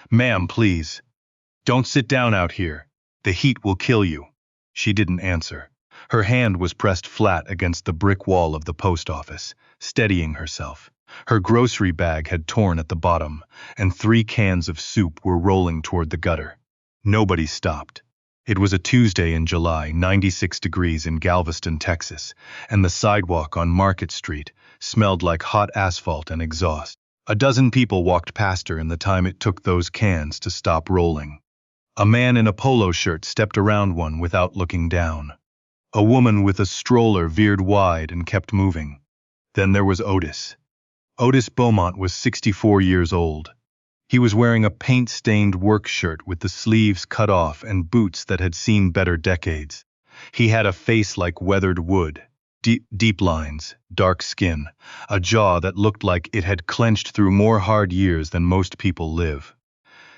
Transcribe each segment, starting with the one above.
"Ma'am, please. Don't sit down out here. The heat will kill you." She didn't answer. Her hand was pressed flat against the brick wall of the post office, steadying herself. Her grocery bag had torn at the bottom, and 3 cans of soup were rolling toward the gutter. Nobody stopped. It was a Tuesday in July, 96 degrees in Galveston, Texas, and the sidewalk on Market Street smelled like hot asphalt and exhaust. A dozen people walked past her in the time it took those cans to stop rolling. A man in a polo shirt stepped around one without looking down. A woman with a stroller veered wide and kept moving. Then there was Otis. Otis Beaumont was 64 years old. He was wearing a paint-stained work shirt with the sleeves cut off and boots that had seen better decades. He had a face like weathered wood, deep lines, dark skin, a jaw that looked like it had clenched through more hard years than most people live.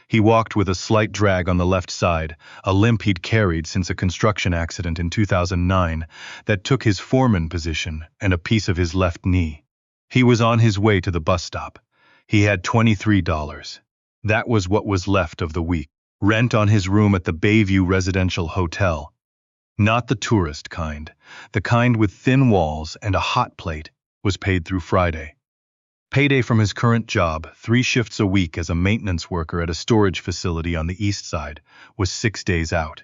He walked with a slight drag on the left side, a limp he'd carried since a construction accident in 2009 that took his foreman position and a piece of his left knee. He was on his way to the bus stop. He had $23. That was what was left of the week. Rent on his room at the Bayview Residential Hotel. Not the tourist kind. The kind with thin walls and a hot plate was paid through Friday. Payday from his current job, 3 shifts a week as a maintenance worker at a storage facility on the east side, was 6 days out.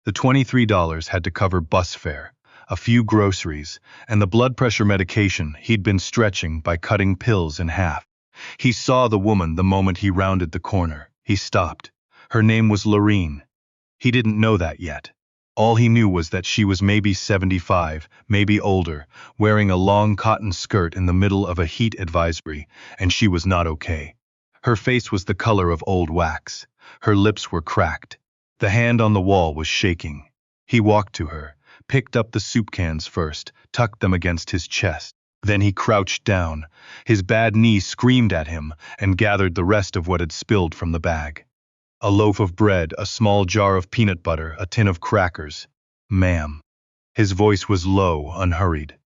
The $23 had to cover bus fare, a few groceries, and the blood pressure medication he'd been stretching by cutting pills in half. He saw the woman the moment he rounded the corner. He stopped. Her name was Lorene. He didn't know that yet. All he knew was that she was maybe 75, maybe older, wearing a long cotton skirt in the middle of a heat advisory, and she was not okay. Her face was the color of old wax. Her lips were cracked. The hand on the wall was shaking. He walked to her, picked up the soup cans first, tucked them against his chest. Then he crouched down. His bad knee screamed at him and gathered the rest of what had spilled from the bag. A loaf of bread, a small jar of peanut butter, a tin of crackers. "Ma'am." His voice was low, unhurried.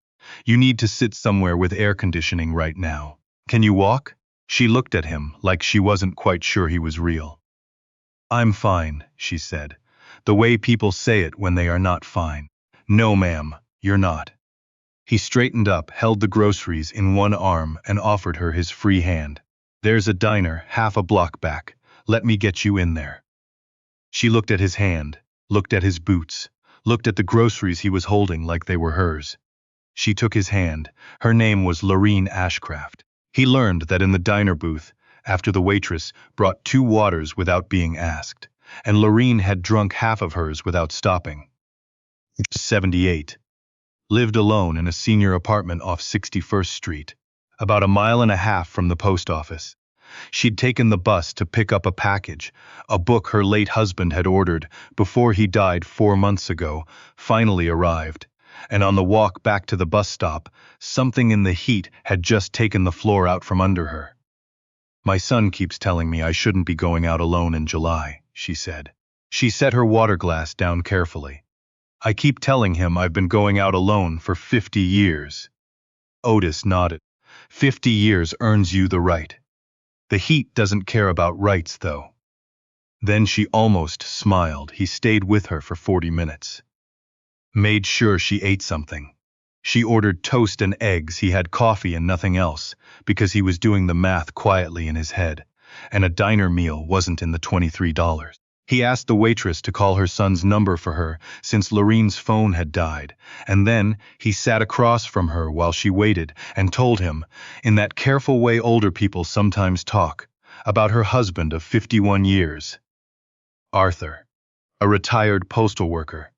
"You need to sit somewhere with air conditioning right now. Can you walk?" She looked at him like she wasn't quite sure he was real. "I'm fine," she said, the way people say it when they are not fine. "No, ma'am, you're not." He straightened up, held the groceries in one arm, and offered her his free hand. "There's a diner half a block back. Let me get you in there." She looked at his hand, looked at his boots, looked at the groceries he was holding like they were hers. She took his hand. Her name was Lorene Ashcraft. He learned that in the diner booth, after the waitress brought 2 waters without being asked, and Lorene had drunk half of hers without stopping. 78. Lived alone in a senior apartment off 61st Street, about a mile and a half from the post office. She'd taken the bus to pick up a package, a book her late husband had ordered before he died 4 months ago, finally arrived, and on the walk back to the bus stop, something in the heat had just taken the floor out from under her. "My son keeps telling me I shouldn't be going out alone in July," she said. She set her water glass down carefully. "I keep telling him I've been going out alone for 50 years. Otis nodded. 50 years earns you the right. The heat doesn't care about rights, though. Then she almost smiled. He stayed with her for 40 minutes. Made sure she ate something. She ordered toast and eggs. He had coffee and nothing else, because he was doing the math quietly in his head, and a diner meal wasn't in the $23. He asked the waitress to call her son's number for her since Lorene's phone had died, and then he sat across from her while she waited and told him, in that careful way older people sometimes talk, about her husband of 51 years. Arthur, a retired postal worker,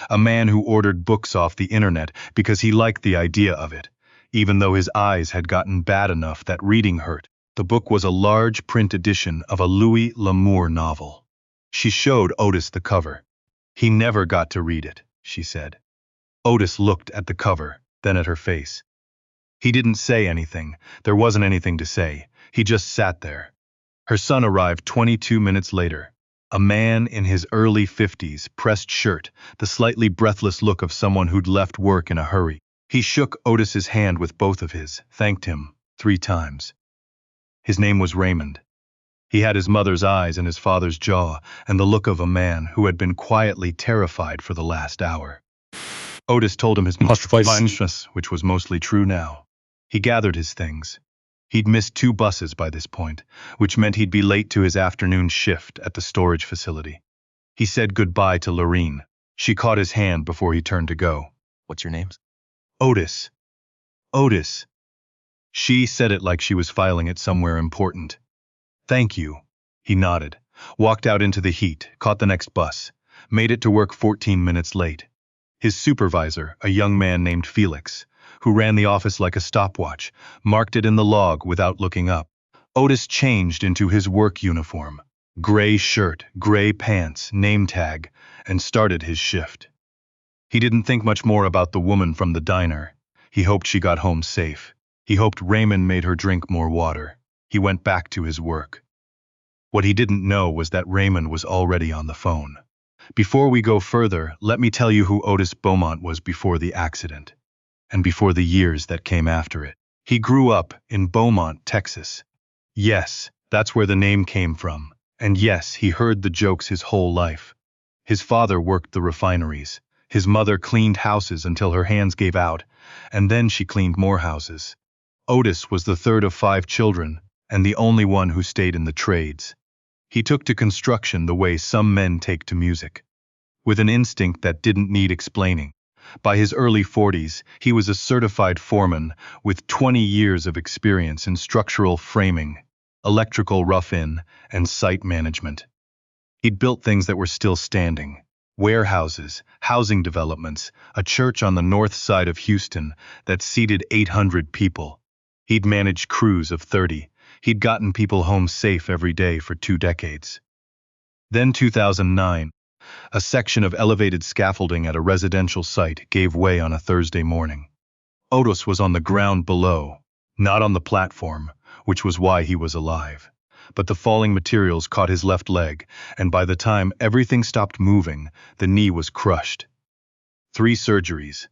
a man who ordered books off the internet because he liked the idea of it, even though his eyes had gotten bad enough that reading hurt. The book was a large print edition of a Louis L'Amour novel. She showed Otis the cover. "He never got to read it," she said. Otis looked at the cover, then at her face. He didn't say anything. There wasn't anything to say. He just sat there. Her son arrived 22 minutes later. A man in his early 50s, pressed shirt, the slightly breathless look of someone who'd left work in a hurry. He shook Otis's hand with both of his, thanked him 3 times. His name was Raymond. He had his mother's eyes and his father's jaw, and the look of a man who had been quietly terrified for the last hour. Otis told him his mindlessness, which was mostly true now. He gathered his things. He'd missed 2 buses by this point, which meant he'd be late to his afternoon shift at the storage facility. He said goodbye to Lorene. She caught his hand before he turned to go. What's your name? Otis. Otis. She said it like she was filing it somewhere important. Thank you. He nodded, walked out into the heat, caught the next bus, made it to work 14 minutes late. His supervisor, a young man named Felix, who ran the office like a stopwatch, marked it in the log without looking up. Otis changed into his work uniform, gray shirt, gray pants, name tag, and started his shift. He didn't think much more about the woman from the diner. He hoped she got home safe. He hoped Raymond made her drink more water. He went back to his work. What he didn't know was that Raymond was already on the phone. Before we go further, let me tell you who Otis Beaumont was before the accident, and before the years that came after it. He grew up in Beaumont, Texas. Yes, that's where the name came from. And yes, he heard the jokes his whole life. His father worked the refineries. His mother cleaned houses until her hands gave out, and then she cleaned more houses. Otis was the 3rd of 5 children, and the only one who stayed in the trades. He took to construction the way some men take to music, with an instinct that didn't need explaining. By his early 40s, he was a certified foreman with 20 years of experience in structural framing, electrical rough-in, and site management. He'd built things that were still standing: warehouses, housing developments, a church on the north side of Houston that seated 800 people. He'd managed crews of 30. He'd gotten people home safe every day for 2 decades. Then 2009, a section of elevated scaffolding at a residential site gave way on a Thursday morning. Otis was on the ground below, not on the platform, which was why he was alive. But the falling materials caught his left leg, and by the time everything stopped moving, the knee was crushed. 3 surgeries,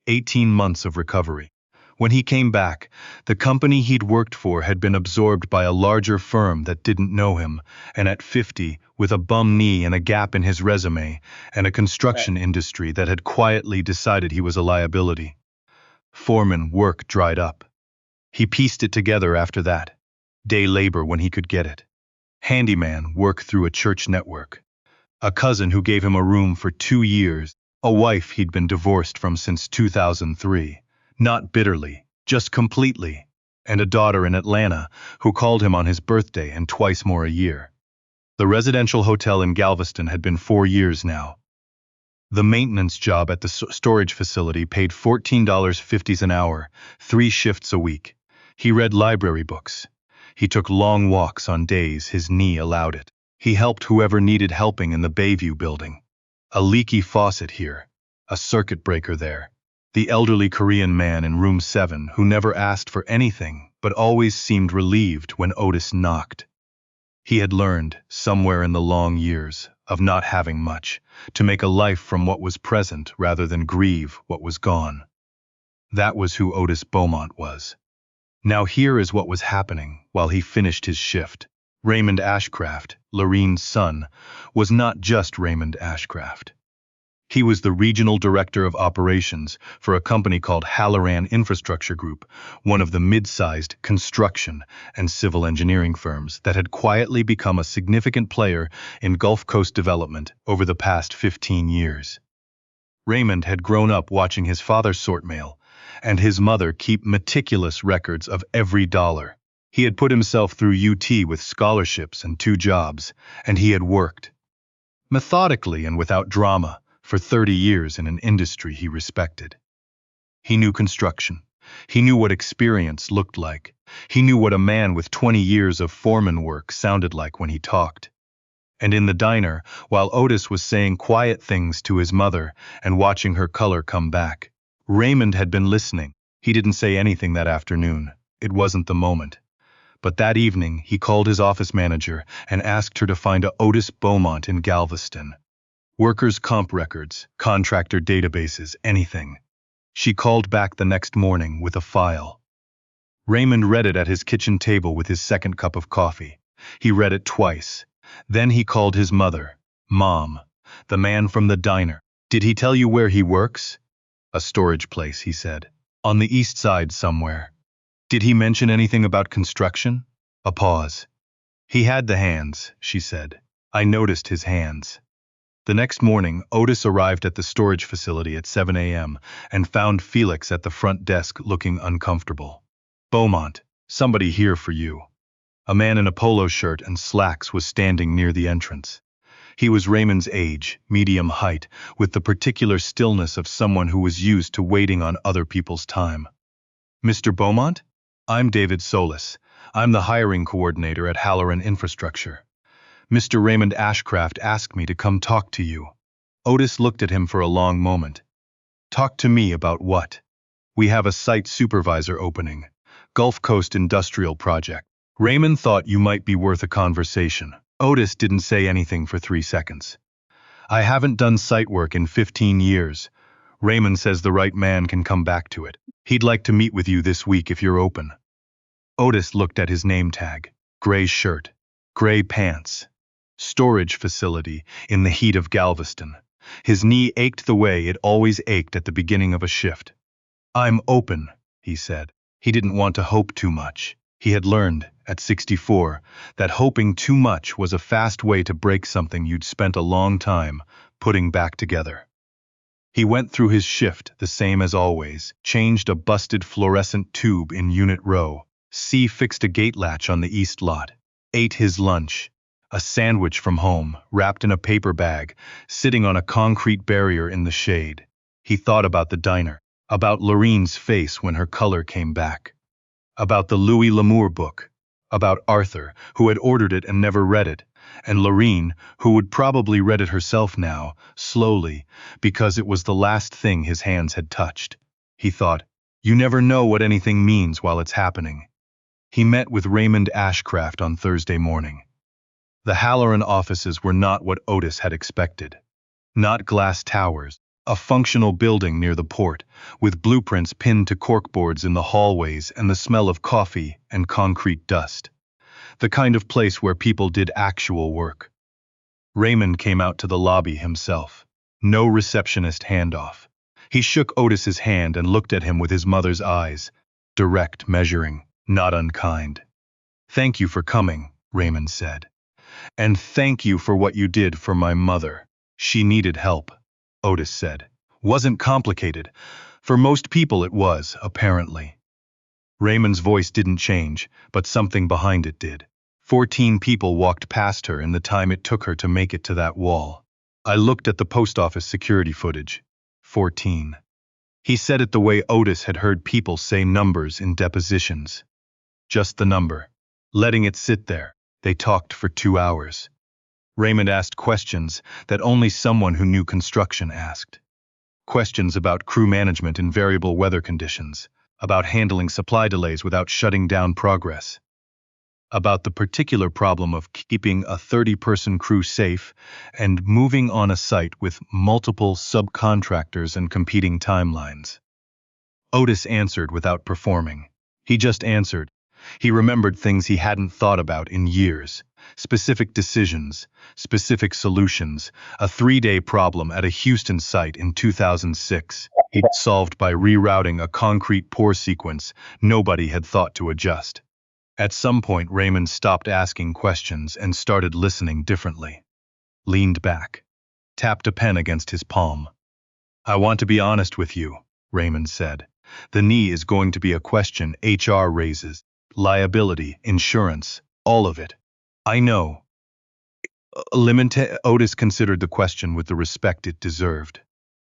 18 months of recovery. When he came back, the company he'd worked for had been absorbed by a larger firm that didn't know him, and at 50, with a bum knee and a gap in his resume, and a construction industry that had quietly decided he was a liability. Foreman work dried up. He pieced it together after that. Day labor when he could get it. Handyman work through a church network. A cousin who gave him a room for 2 years. A wife he'd been divorced from since 2003. Not bitterly, just completely. And a daughter in Atlanta who called him on his birthday and twice more a year. The residential hotel in Galveston had been 4 years now. The maintenance job at the storage facility paid $14.50 an hour, 3 shifts a week. He read library books. He took long walks on days his knee allowed it. He helped whoever needed helping in the Bayview building. A leaky faucet here, a circuit breaker there. The elderly Korean man in room 7 who never asked for anything but always seemed relieved when Otis knocked. He had learned, somewhere in the long years, of not having much, to make a life from what was present rather than grieve what was gone. That was who Otis Beaumont was. Now here is what was happening while he finished his shift. Raymond Ashcraft, Lorene's son, was not just Raymond Ashcraft. He was the regional director of operations for a company called Halloran Infrastructure Group, one of the mid-sized construction and civil engineering firms that had quietly become a significant player in Gulf Coast development over the past 15 years. Raymond had grown up watching his father sort mail, and his mother keep meticulous records of every dollar. He had put himself through UT with scholarships and 2 jobs, and he had worked methodically and without drama for 30 years in an industry he respected. He knew construction. He knew what experience looked like. He knew what a man with 20 years of foreman work sounded like when he talked. And in the diner, while Otis was saying quiet things to his mother and watching her color come back, Raymond had been listening. He didn't say anything that afternoon. It wasn't the moment. But that evening, he called his office manager and asked her to find a Otis Beaumont in Galveston. Workers' comp records, contractor databases, anything. She called back the next morning with a file. Raymond read it at his kitchen table with his second cup of coffee. He read it twice. Then he called his mother. Mom. The man from the diner. Did he tell you where he works? A storage place, he said. On the east side somewhere. Did he mention anything about construction? A pause. He had the hands, she said. I noticed his hands. The next morning, Otis arrived at the storage facility at 7 a.m. and found Felix at the front desk looking uncomfortable. Beaumont, somebody here for you. A man in a polo shirt and slacks was standing near the entrance. He was Raymond's age, medium height, with the particular stillness of someone who was used to waiting on other people's time. Mr. Beaumont? I'm David Solis. I'm the hiring coordinator at Halloran Infrastructure. Mr. Raymond Ashcraft asked me to come talk to you. Otis looked at him for a long moment. Talk to me about what? We have a site supervisor opening. Gulf Coast Industrial Project. Raymond thought you might be worth a conversation. Otis didn't say anything for 3 seconds. I haven't done site work in 15 years. Raymond says the right man can come back to it. He'd like to meet with you this week if you're open. Otis looked at his name tag. Gray shirt. Gray pants. Storage facility in the heat of Galveston. His knee ached the way it always ached at the beginning of a shift. I'm open, he said. He didn't want to hope too much. He had learned, at 64, that hoping too much was a fast way to break something you'd spent a long time putting back together. He went through his shift the same as always, changed a busted fluorescent tube in unit row, fixed a gate latch on the east lot, ate his lunch, a sandwich from home, wrapped in a paper bag, sitting on a concrete barrier in the shade. He thought about the diner, about Lorene's face when her color came back, about the Louis L'Amour book, about Arthur, who had ordered it and never read it, and Lorene, who would probably read it herself now, slowly, because it was the last thing his hands had touched. He thought, you never know what anything means while it's happening. He met with Raymond Ashcraft on Thursday morning. The Halloran offices were not what Otis had expected. Not glass towers, a functional building near the port, with blueprints pinned to corkboards in the hallways and the smell of coffee and concrete dust. The kind of place where people did actual work. Raymond came out to the lobby himself. No receptionist handoff. He shook Otis's hand and looked at him with his mother's eyes, direct, measuring, not unkind. Thank you for coming, Raymond said. And thank you for what you did for my mother. She needed help, Otis said. Wasn't complicated. For most people it was, apparently. Raymond's voice didn't change, but something behind it did. 14 people walked past her in the time it took her to make it to that wall. I looked at the post office security footage. 14. He said it the way Otis had heard people say numbers in depositions. Just the number. Letting it sit there. They talked for 2 hours. Raymond asked questions that only someone who knew construction asked. Questions about crew management in variable weather conditions, about handling supply delays without shutting down progress, about the particular problem of keeping a 30-person crew safe and moving on a site with multiple subcontractors and competing timelines. Otis answered without performing. He just answered. He remembered things he hadn't thought about in years. Specific decisions, specific solutions, a 3-day problem at a Houston site in 2006 he'd solved by rerouting a concrete pour sequence nobody had thought to adjust. At some point, Raymond stopped asking questions and started listening differently. Leaned back. Tapped a pen against his palm. I want to be honest with you, Raymond said. The knee is going to be a question HR raises. Liability, insurance, all of it. I know. Otis considered the question with the respect it deserved.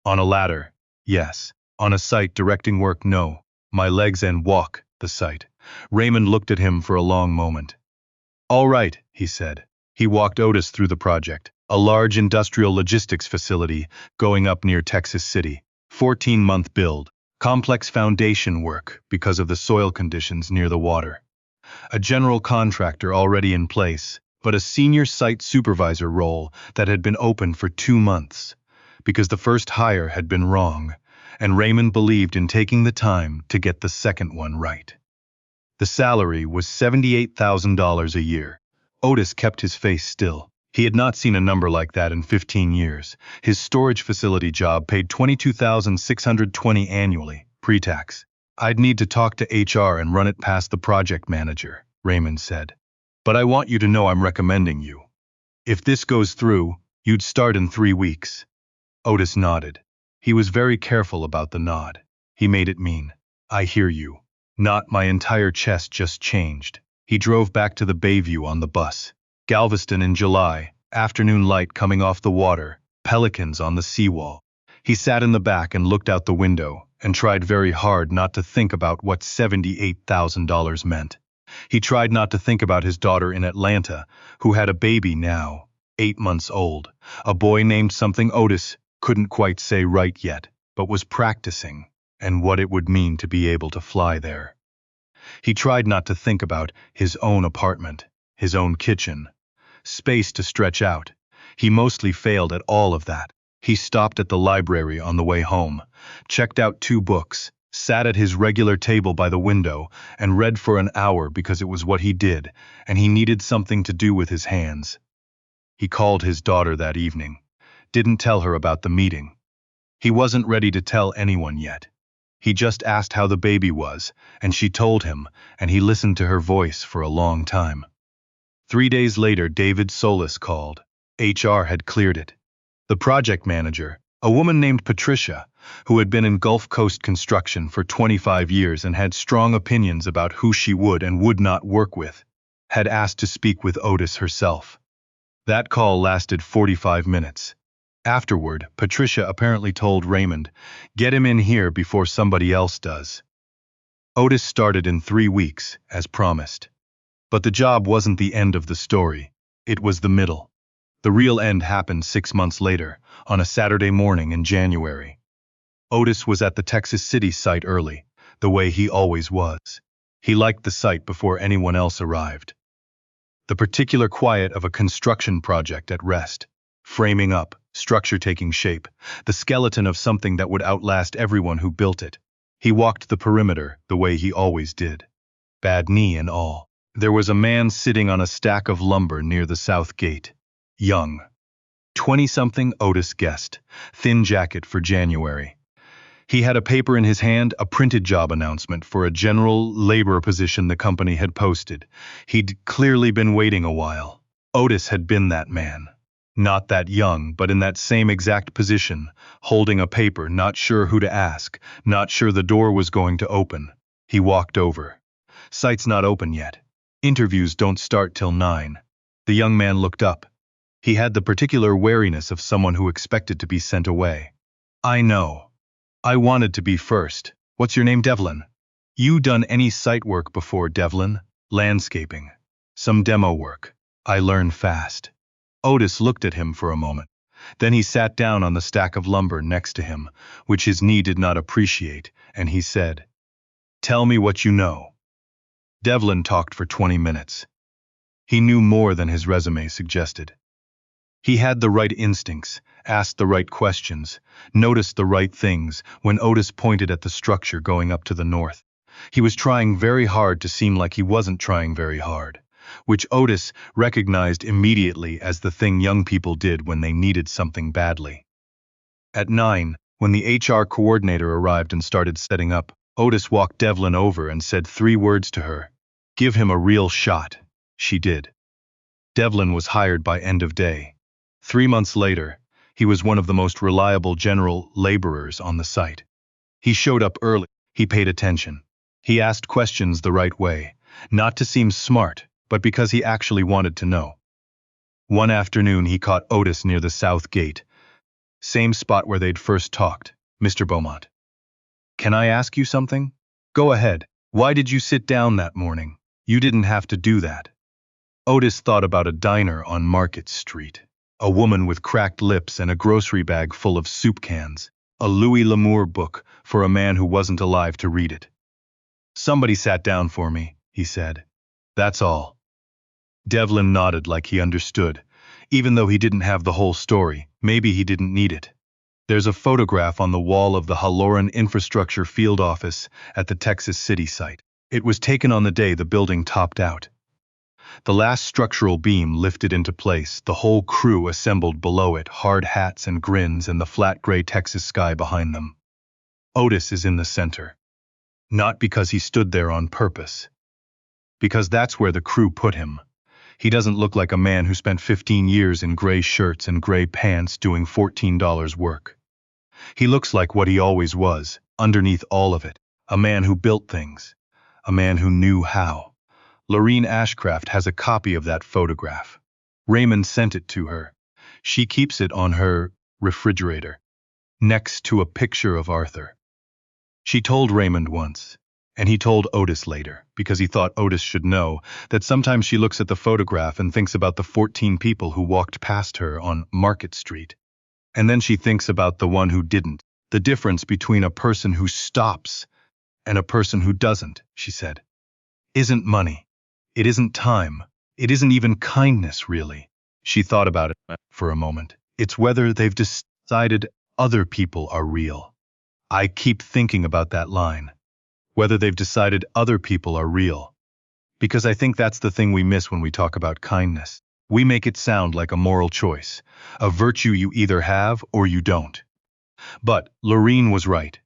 On a ladder, yes. On a site directing work, no. My legs and walk, the site. Raymond looked at him for a long moment. All right, he said. He walked Otis through the project, a large industrial logistics facility going up near Texas City. 14-month build. Complex foundation work because of the soil conditions near the water. A general contractor already in place, but a senior site supervisor role that had been open for 2 months, because the first hire had been wrong, and Raymond believed in taking the time to get the second one right. The salary was $78,000 a year. Otis kept his face still. He had not seen a number like that in 15 years. His storage facility job paid $22,620 annually, pre-tax. I'd need to talk to HR and run it past the project manager, Raymond said. But I want you to know I'm recommending you. If this goes through, you'd start in 3 weeks. Otis nodded. He was very careful about the nod. He made it mean, I hear you. Not my entire chest just changed. He drove back to the Bayview on the bus. Galveston in July, afternoon light coming off the water, pelicans on the seawall. He sat in the back and looked out the window and tried very hard not to think about what $78,000 meant. He tried not to think about his daughter in Atlanta, who had a baby now, 8 months old, a boy named something Otis couldn't quite say right yet, but was practicing, and what it would mean to be able to fly there. He tried not to think about his own apartment, his own kitchen, space to stretch out. He mostly failed at all of that. He stopped at the library on the way home, checked out 2 books, sat at his regular table by the window, and read for an hour because it was what he did, and he needed something to do with his hands. He called his daughter that evening, didn't tell her about the meeting. He wasn't ready to tell anyone yet. He just asked how the baby was, and she told him, and he listened to her voice for a long time. 3 days later, David Solis called. HR had cleared it. The project manager, a woman named Patricia, who had been in Gulf Coast construction for 25 years and had strong opinions about who she would and would not work with, had asked to speak with Otis herself. That call lasted 45 minutes. Afterward, Patricia apparently told Raymond, "Get him in here before somebody else does." Otis started in 3 weeks, as promised. But the job wasn't the end of the story. It was the middle. The real end happened 6 months later, on a Saturday morning in January. Otis was at the Texas City site early, the way he always was. He liked the site before anyone else arrived. The particular quiet of a construction project at rest, framing up, structure taking shape, the skeleton of something that would outlast everyone who built it. He walked the perimeter the way he always did. Bad knee and all. There was a man sitting on a stack of lumber near the south gate. Young. 20-something, Otis guessed. Thin jacket for January. He had a paper in his hand, a printed job announcement for a general labor position the company had posted. He'd clearly been waiting a while. Otis had been that man. Not that young, but in that same exact position, holding a paper, not sure who to ask, not sure the door was going to open. He walked over. Site's not open yet. Interviews don't start till 9. The young man looked up. He had the particular wariness of someone who expected to be sent away. "I know. I wanted to be first. What's your name, Devlin?" "You done any site work before, Devlin?" "Landscaping. Some demo work. I learn fast." Otis looked at him for a moment. Then he sat down on the stack of lumber next to him, which his knee did not appreciate, and he said, "Tell me what you know." Devlin talked for 20 minutes. He knew more than his resume suggested. He had the right instincts, asked the right questions, noticed the right things when Otis pointed at the structure going up to the north. He was trying very hard to seem like he wasn't trying very hard, which Otis recognized immediately as the thing young people did when they needed something badly. At 9, when the HR coordinator arrived and started setting up, Otis walked Devlin over and said 3 words to her. "Give him a real shot." She did. Devlin was hired by end of day. 3 months later, he was one of the most reliable general laborers on the site. He showed up early. He paid attention. He asked questions the right way, not to seem smart, but because he actually wanted to know. One afternoon he caught Otis near the south gate. Same spot where they'd first talked. "Mr. Beaumont. Can I ask you something?" "Go ahead. Why did you sit down that morning? You didn't have to do that." Otis thought about a diner on Market Street. A woman with cracked lips and a grocery bag full of soup cans. A Louis L'Amour book for a man who wasn't alive to read it. "Somebody sat down for me," he said. "That's all." Devlin nodded like he understood. Even though he didn't have the whole story, maybe he didn't need it. There's a photograph on the wall of the Halloran Infrastructure Field Office at the Texas City site. It was taken on the day the building topped out. The last structural beam lifted into place, the whole crew assembled below it, hard hats and grins and the flat gray Texas sky behind them. Otis is in the center. Not because he stood there on purpose. Because that's where the crew put him. He doesn't look like a man who spent 15 years in gray shirts and gray pants doing $14 work. He looks like what he always was, underneath all of it, a man who built things, a man who knew how. Lorene Ashcraft has a copy of that photograph. Raymond sent it to her. She keeps it on her refrigerator, next to a picture of Arthur. She told Raymond once, and he told Otis later, because he thought Otis should know, that sometimes she looks at the photograph and thinks about the 14 people who walked past her on Market Street. And then she thinks about the one who didn't. The difference between a person who stops and a person who doesn't, she said, isn't money. It isn't time. It isn't even kindness, really. She thought about it for a moment. It's whether they've decided other people are real. I keep thinking about that line. Whether they've decided other people are real. Because I think that's the thing we miss when we talk about kindness. We make it sound like a moral choice, a virtue you either have or you don't. But Lorene was right.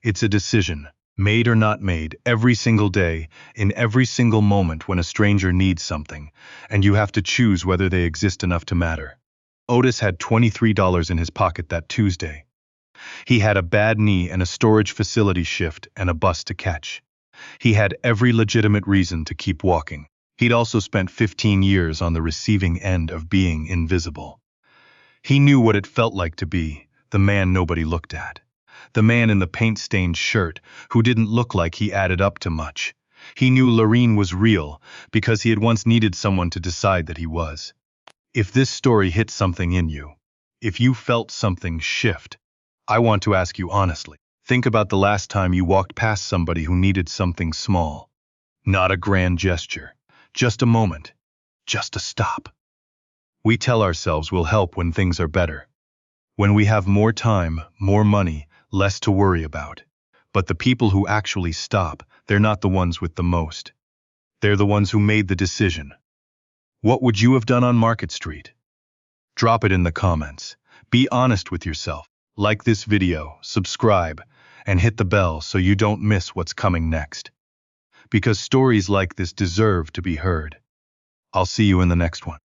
It's a decision, made or not made, every single day, in every single moment when a stranger needs something, and you have to choose whether they exist enough to matter. Otis had $23 in his pocket that Tuesday. He had a bad knee and a storage facility shift and a bus to catch. He had every legitimate reason to keep walking. He'd also spent 15 years on the receiving end of being invisible. He knew what it felt like to be the man nobody looked at. The man in the paint-stained shirt who didn't look like he added up to much. He knew Lorene was real because he had once needed someone to decide that he was. If this story hit something in you, if you felt something shift, I want to ask you honestly, think about the last time you walked past somebody who needed something small. Not a grand gesture, just a moment, just a stop. We tell ourselves we'll help when things are better. When we have more time, more money, less to worry about. But the people who actually stop, they're not the ones with the most. They're the ones who made the decision. What would you have done on Market Street? Drop it in the comments. Be honest with yourself. Like this video, subscribe, and hit the bell so you don't miss what's coming next. Because stories like this deserve to be heard. I'll see you in the next one.